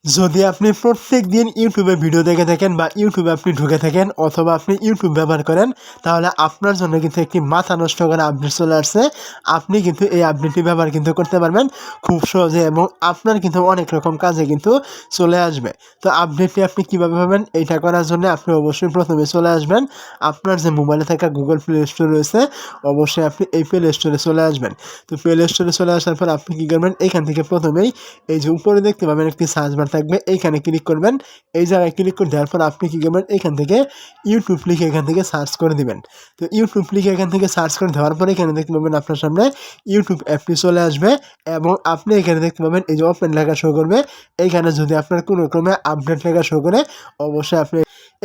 যদি আপনি প্রত্যেকদিন ইউটিউবে ভিডিও দেখে থাকেন বা ইউটিউবে আপনি ঢুকে থাকেন অথবা আপনি ইউটিউব ব্যবহার করেন, তাহলে আপনার জন্য কিন্তু একটি মাথা নষ্ট করা আপডেট চলে আসছে। আপনি কিন্তু এই আপডেটটি ব্যবহার কিন্তু করতে পারবেন খুব সহজে এবং আপনার কিন্তু অনেক রকম কাজে কিন্তু চলে আসবে। তো আপডেটটি আপনি কীভাবে পাবেন, এইটা করার জন্য আপনি অবশ্যই প্রথমে চলে আসবেন আপনার যে মোবাইলে থাকা গুগল প্লে স্টোর রয়েছে, অবশ্যই আপনি এই প্লে স্টোরে চলে আসবেন। তো প্লে স্টোরে চলে আসার পর আপনি কী করবেন, এইখান থেকে প্রথমেই এই যে উপরে দেখতে পাবেন একটি সার্চ বার থাকবে, এইখানে ক্লিক করবেন। এই জায়গায় ক্লিক করে দেওয়ার পর আপনি কী করবেন, এখান থেকে ইউটিউব লিখে এখান থেকে সার্চ করে দিবেন। তো ইউটিউব লিখে এখান থেকে সার্চ করে দেওয়ার পরে এখানে দেখতে পাবেন আপনার সামনে ইউটিউব অ্যাপটি চলে আসবে এবং আপনি এখানে দেখতে পাবেন এই যে ওপেন লেখা শো করবে। এইখানে যদি আপনার কোনো ক্রমে আপডেট লেখা শো করে, অবশ্যই আপনি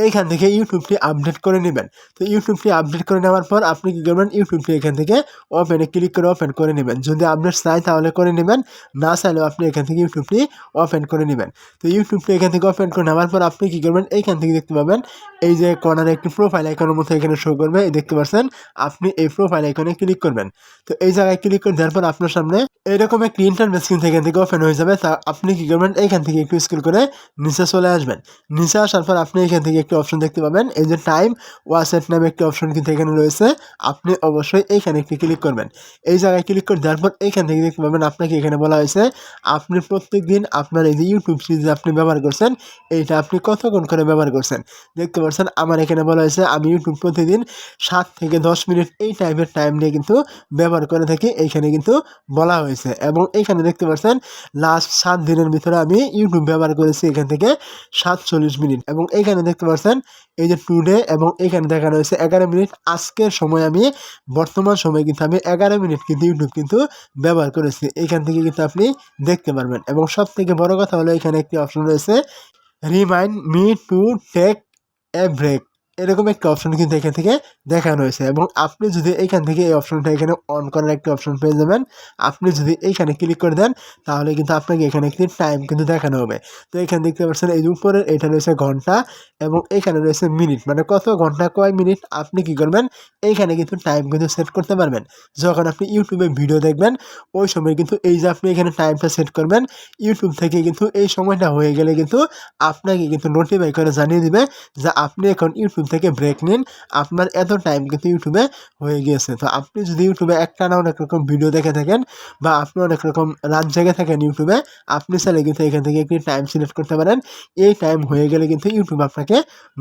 এইখান থেকে ইউটিউবটি আপডেট করে নেবেন। তো ইউটিউবটি আপডেট করে নেওয়ার পর আপনি কী করবেন, ইউটিউবটি এখান থেকে ওপেনে ক্লিক করে ওপেন করে নেবেন। যদি আপডেট চাই তাহলে করে নেবেন, না চাইলেও আপনি এখান থেকে ইউটিউবটি ওপেন করে নেবেন। তো ইউটিউবটি এখান থেকে ওপেন করে নেওয়ার পর আপনি কী করবেন, এইখান থেকে দেখতে পাবেন এই যে কর্নারে একটি প্রোফাইল আইকনের মতো এখানে শো করবে, এই দেখতে পাচ্ছেন। আপনি এই প্রোফাইল আইকনে ক্লিক করবেন। তো এই জায়গায় ক্লিক করে দেওয়ার পর আপনার সামনে এরকম একটি ইন্টারনেট স্ক্রিন এখান থেকে ওপেন হয়ে যাবে। তা আপনি কী করবেন, এইখান থেকে একটু স্ক্রল করে নিচে চলে আসবেন। নিচে আসার পর আপনি এখান থেকে একটি অপশন দেখতে পাবেন, এই যে টাইম ওয়াচেট নামে একটি অপশন কিন্তু এখানে রয়েছে। আপনি অবশ্যই এইখানে একটি ক্লিক করবেন। এই জায়গায় ক্লিক করে দেওয়ার পর এইখান থেকে দেখতে পাবেন আপনাকে এখানে বলা হয়েছে আপনি প্রত্যেকদিন আপনার এই যে ইউটিউব সিরিজ আপনি ব্যবহার করছেন, এইটা আপনি কতক্ষণ করে ব্যবহার করছেন। দেখতে পাচ্ছেন আমার এখানে বলা হয়েছে আমি ইউটিউব প্রতিদিন 7 থেকে 10 মিনিট এই টাইপের টাইম নিয়ে কিন্তু ব্যবহার করে থাকি, এইখানে কিন্তু বলা হয়েছে। এবং এইখানে দেখতে পাচ্ছেন লাস্ট 7 দিনের ভিতরে আমি ইউটিউব ব্যবহার করেছি এখান থেকে 47 মিনিট। এবং এইখানে দেখতে পাচ্ছেন এই যে টুডে এবং এখানে দেখানো হয়েছে 11 মিনিট। আজকের সময় আমি বর্তমান সময়ে কিন্তু আমি 11 মিনিট কিন্তু ইউটিউব কিন্তু ব্যবহার করেছি, এইখান থেকে কিন্তু আপনি দেখতে পারবেন। এবং সবথেকে বড় কথা হলো এখানে একটি অপশন রয়েছে remind me to take a break, এরকম একটা অপশন কিন্তু এখান থেকে দেখানো হয়েছে। এবং আপনি যদি এইখান থেকে এই অপশনটা এখানে অন করার একটা অপশন পেয়ে যাবেন। আপনি যদি এইখানে ক্লিক করে দেন তাহলে কিন্তু আপনাকে এখানে একটি টাইম কিন্তু দেখানো হবে। তো এখানে দেখতে পাচ্ছেন এই যে উপরে এটা রয়েছে ঘন্টা এবং এখানে রয়েছে মিনিট, মানে কত ঘন্টা কয় মিনিট আপনি কি করবেন, এইখানে কিন্তু টাইম কিন্তু সেট করতে পারবেন। যখন আপনি ইউটিউবে ভিডিও দেখবেন ওই সময় কিন্তু এই যে আপনি এখানে টাইমটা সেট করবেন, ইউটিউব থেকে কিন্তু এই সময়টা হয়ে গেলে কিন্তু আপনাকে কিন্তু নোটিফাই করে জানিয়ে দিবে যে আপনি এখন ইউটিউব থেকে ব্রেক নিন, আপনার এত টাইম কিন্তু ইউটিউবে হয়ে গিয়েছে। তো আপনি যদি ইউটিউবে একটানা অনেক রকম ভিডিও দেখে থাকেন বা আপনি অনেক রকম রাত জেগে থাকেন ইউটিউবে, আপনি চাইলে কিন্তু এখান থেকে একটি টাইম সিলেক্ট করতে পারেন। এই টাইম হয়ে গেলে কিন্তু ইউটিউব আপনাকে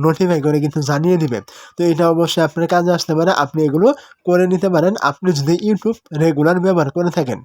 নোটিফাই করে কিন্তু জানিয়ে দিবে। তো এটা অবশ্যই আপনার কাজে আসতে পারে, আপনি এগুলো করে নিতে পারেন আপনি যদি ইউটিউব রেগুলার ব্যবহার করে থাকেন।